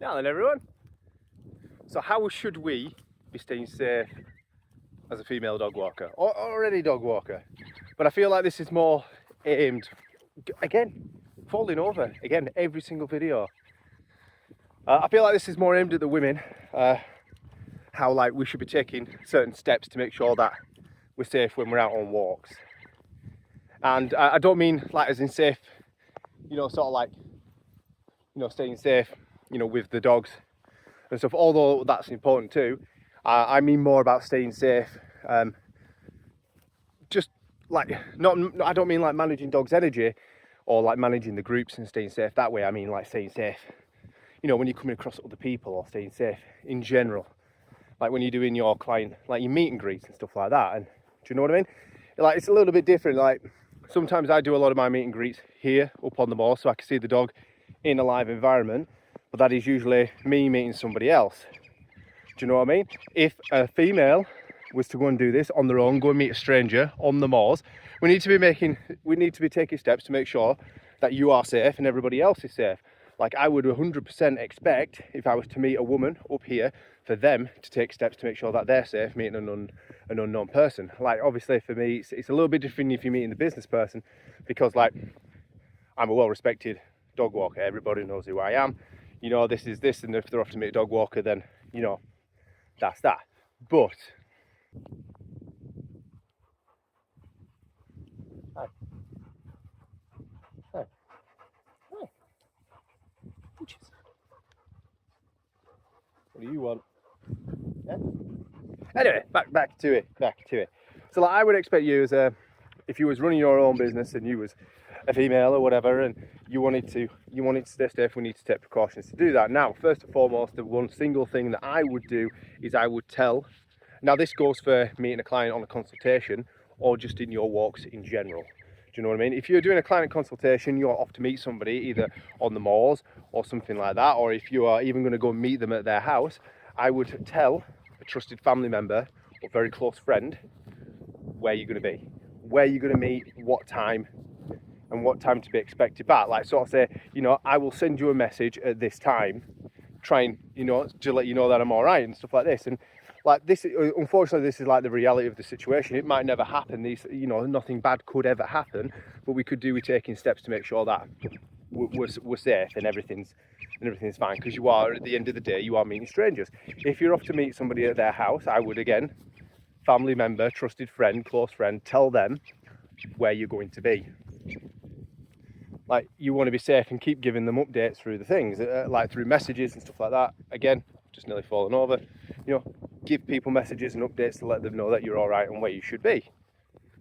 Now then everyone, so how should we be staying safe as a female dog walker or any dog walker? But I feel like this is more aimed, again, falling over, again, every single video. I feel like this is more aimed at the women, how like we should be taking certain steps to make sure that we're safe when we're out on walks. And I don't mean like as in safe, you know, sort of like, you know, staying safe, you know, with the dogs and stuff, although that's important too. I mean more about staying safe, just like, not, I don't mean like managing dogs' energy or like managing the groups and staying safe that way. I mean like staying safe, you know, when you're coming across other people, or staying safe in general. Like when you're doing your client, like your meet and greets and stuff like that. And do you know what I mean? Like it's a little bit different. Like sometimes I do a lot of my meet and greets here up on the moor so I can see the dog in a live environment, but that is usually me meeting somebody else. Do you know what I mean? If a female was to go and do this on their own, go and meet a stranger on the moors, we need to be taking steps to make sure that you are safe and everybody else is safe. Like I would 100% expect, if I was to meet a woman up here, for them to take steps to make sure that they're safe meeting an unknown person. Like obviously for me, it's a little bit different if you're meeting the business person, because like I'm a well-respected dog walker. Everybody knows who I am. You know, this is this, and if they're off to meet a dog walker, then, you know, that's that. But hi. Hi. Hi. What do you want? Yeah? Anyway, back to it. So like I would expect you as a, if you was running your own business and you was a female or whatever, and you wanted to stay safe, we need to take precautions to do that. Now, first and foremost, the one single thing that I would do is I would tell. Now, this goes for meeting a client on a consultation or just in your walks in general. Do you know what I mean? If you're doing a client consultation, you're off to meet somebody either on the moors or something like that, or if you are even going to go and meet them at their house, I would tell a trusted family member or very close friend where you're going to be, where you're going to meet, what time, and what time to be expected back. Like sort of say, you know, I will send you a message at this time, trying, you know, to let you know that I'm all right and stuff like this. And like this, unfortunately, this is like the reality of the situation. It might never happen. These, you know, nothing bad could ever happen, but we could do with taking steps to make sure that we're safe and everything's fine. Because you are, at the end of the day, you are meeting strangers. If you're off to meet somebody at their house, I would, again, family member, trusted friend, close friend, tell them where you're going to be. Like you want to be safe and keep giving them updates through the things, like through messages and stuff like that. Again, just nearly falling over. You know, give people messages and updates to let them know that you're all right and where you should be.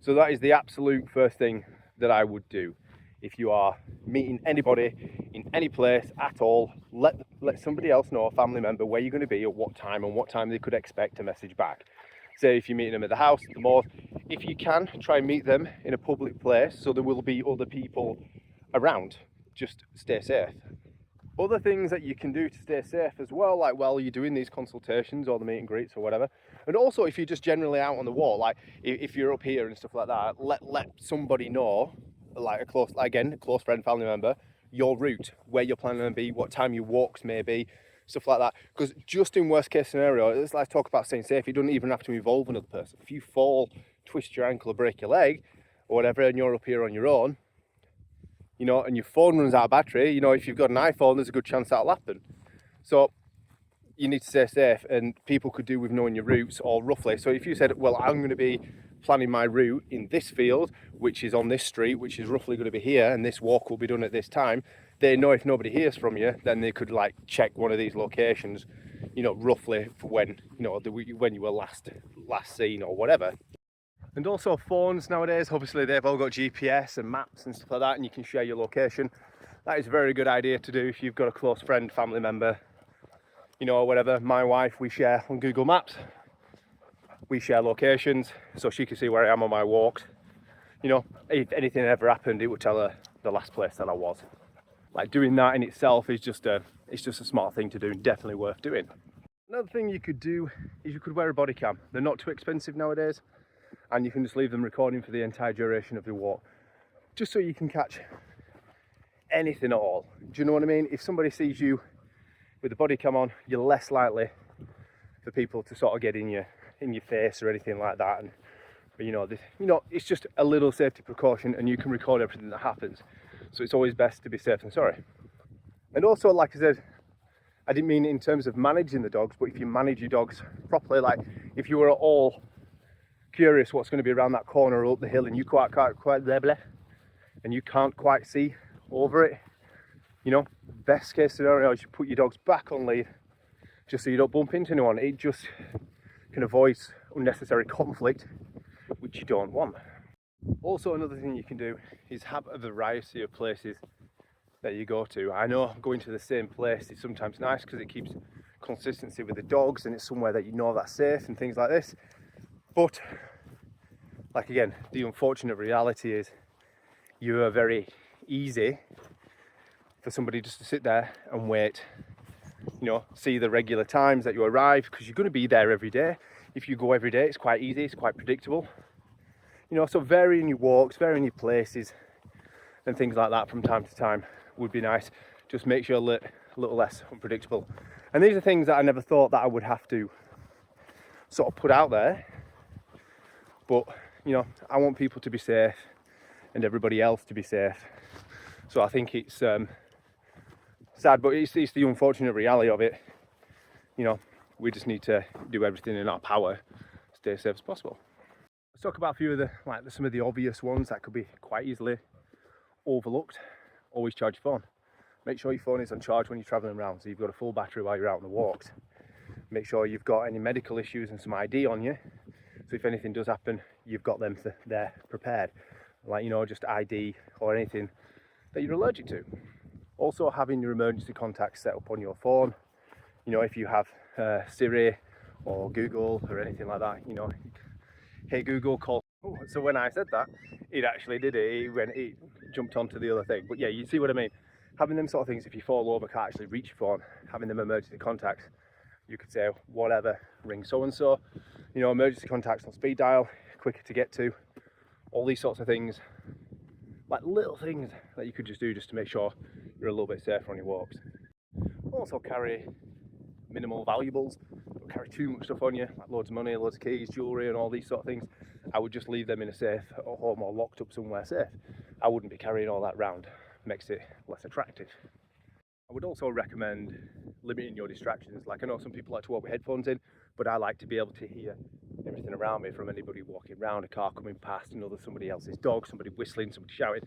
So that is the absolute first thing that I would do. If you are meeting anybody in any place at all, let somebody else know, a family member, where you're going to be at what time and what time they could expect a message back. Say if you're meeting them at the house, the moors, if you can, try and meet them in a public place so there will be other people around. Just stay safe. Other things that you can do to stay safe as well, like while you're doing these consultations or the meet and greets or whatever, and also if you're just generally out on the walk, like if you're up here and stuff like that, let somebody know, like a close friend, family member, your route, where you're planning to be, what time your walks may be, stuff like that. Because just in worst case scenario, let's talk about staying safe. You don't even have to involve another person. If you fall, twist your ankle or break your leg or whatever, and you're up here on your own, you know, and your phone runs out of battery, you know, if you've got an iPhone, there's a good chance that'll happen. So you need to stay safe, and people could do with knowing your routes or roughly. So if you said, well, I'm going to be planning my route in this field, which is on this street, which is roughly going to be here, and this walk will be done at this time, they know if nobody hears from you, then they could like check one of these locations, you know, roughly for when, you know, when you were last seen or whatever. And also phones nowadays, obviously they've all got GPS and maps and stuff like that, and you can share your location. That is a very good idea to do if you've got a close friend, family member, you know, or whatever. My wife, we share on Google Maps. We share locations so she can see where I am on my walks. You know, if anything ever happened, it would tell her the last place that I was. Like doing that in itself is just a smart thing to do, and definitely worth doing. Another thing you could do is you could wear a body cam. They're not too expensive nowadays, and you can just leave them recording for the entire duration of the walk, just so you can catch anything at all. Do you know what I mean? If somebody sees you with the body cam on, you're less likely for people to sort of get in your face or anything like that. And it's just a little safety precaution, and you can record everything that happens. So it's always best to be safe than sorry. And also, like I said, I didn't mean in terms of managing the dogs, but if you manage your dogs properly, like if you were at all curious what's going to be around that corner or up the hill, and you can't quite see over it, best case scenario is you put your dogs back on lead, just so you don't bump into anyone. It just can avoid unnecessary conflict, which you don't want. Also, another thing you can do is have a variety of places that you go to. I know going to the same place is sometimes nice because it keeps consistency with the dogs, and it's somewhere that that's safe and things like this. But like again, the unfortunate reality is you are very easy for somebody just to sit there and wait, see the regular times that you arrive, because you're going to be there every day. If you go every day, it's quite easy, it's quite predictable. So varying your walks, varying your places and things like that from time to time would be nice. Just make sure a little less unpredictable. And these are things that I never thought that I would have to sort of put out there. But, I want people to be safe and everybody else to be safe. So I think it's sad, but it's the unfortunate reality of it. We just need to do everything in our power to stay safe as possible. Let's talk about a few of some of the obvious ones that could be quite easily overlooked. Always charge your phone. Make sure your phone is on charge when you're traveling around, so you've got a full battery while you're out on the walks. Make sure you've got any medical issues and some ID on you, so if anything does happen, you've got them there prepared, like just ID or anything that you're allergic to. Also, having your emergency contacts set up on your phone. If you have Siri or Google or anything like that, hey Google, call. Oh, so when I said that, it actually did it. It jumped onto the other thing. But yeah, you see what I mean. Having them sort of things, if you fall over, can't actually reach your phone, having them emergency contacts, you could say whatever, ring so and so. Emergency contacts on speed dial, quicker to get to. All these sorts of things, like little things that you could just do just to make sure you're a little bit safer on your walks. Also carry minimal valuables. Don't carry too much stuff on you, like loads of money, loads of keys, jewellery and all these sort of things. I would just leave them in a safe at home or locked up somewhere safe. I wouldn't be carrying all that round. Makes it less attractive. I would also recommend limiting your distractions. Like, I know some people like to walk with headphones in, but I like to be able to hear everything around me, from anybody walking around, a car coming past, somebody else's dog, somebody whistling, somebody shouting.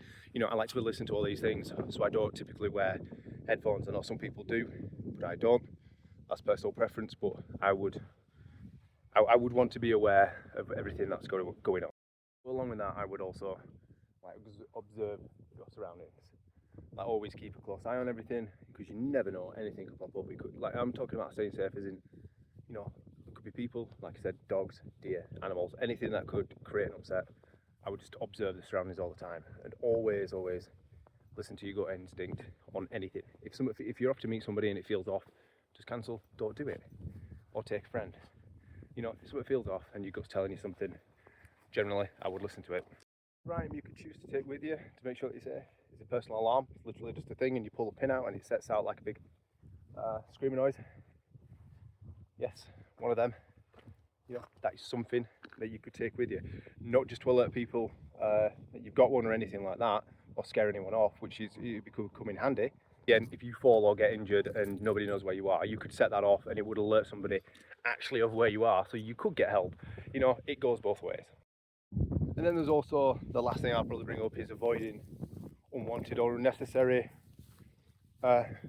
I like to listen to all these things, so I don't typically wear headphones. I know some people do, but I don't. That's personal preference, but I would want to be aware of everything that's going on. Along with that, I would also observe your surroundings. Always keep a close eye on everything, because you never know, anything could pop up. I'm talking about staying safe as in, it could be people, like I said, dogs, deer, animals, anything that could create an upset. I would just observe the surroundings all the time, and always listen to your gut instinct on anything. If you're off to meet somebody and it feels off, just cancel, don't do it. Or take a friend. If something feels off and your gut's telling you something, generally I would listen to it. Right, you could choose to take with you to make sure that you're safe. It's a personal alarm. It's literally just a thing, and you pull the pin out and it sets out like a big screaming noise. Yes, one of them. That is something that you could take with you, not just to alert people that you've got one or anything like that, or scare anyone off, which could come in handy. Again, if you fall or get injured and nobody knows where you are, you could set that off and it would alert somebody actually of where you are, so you could get help. It goes both ways. And then there's also the last thing I'll probably bring up is avoiding unwanted or unnecessary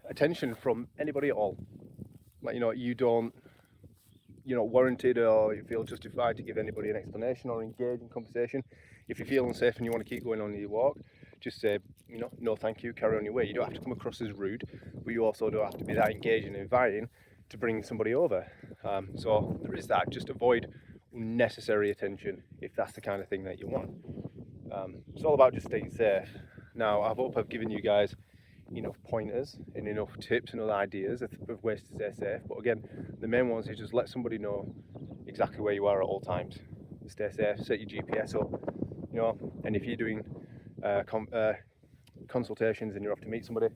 attention from anybody at all. You're not warranted or you feel justified to give anybody an explanation or engage in conversation. If you feel unsafe and you want to keep going on your walk, just say, no thank you, carry on your way. You don't have to come across as rude, but you also don't have to be that engaging and inviting to bring somebody over. So there is that. Just avoid unnecessary attention if that's the kind of thing that you want. It's all about just staying safe. Now, I hope I've given you guys enough pointers and enough tips and other ideas of ways to stay safe. But again, the main ones is just let somebody know exactly where you are at all times. Stay safe, set your GPS up, and if you're doing consultations and you're off to meet somebody,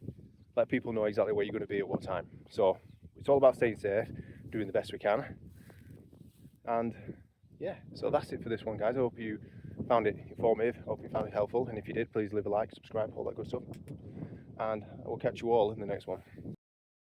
let people know exactly where you're going to be at what time. So it's all about staying safe, doing the best we can. And yeah, so that's it for this one, guys. I hope you found it informative, hope you found it helpful, and if you did, please leave a like, subscribe, all that good stuff, and I will catch you all in the next one.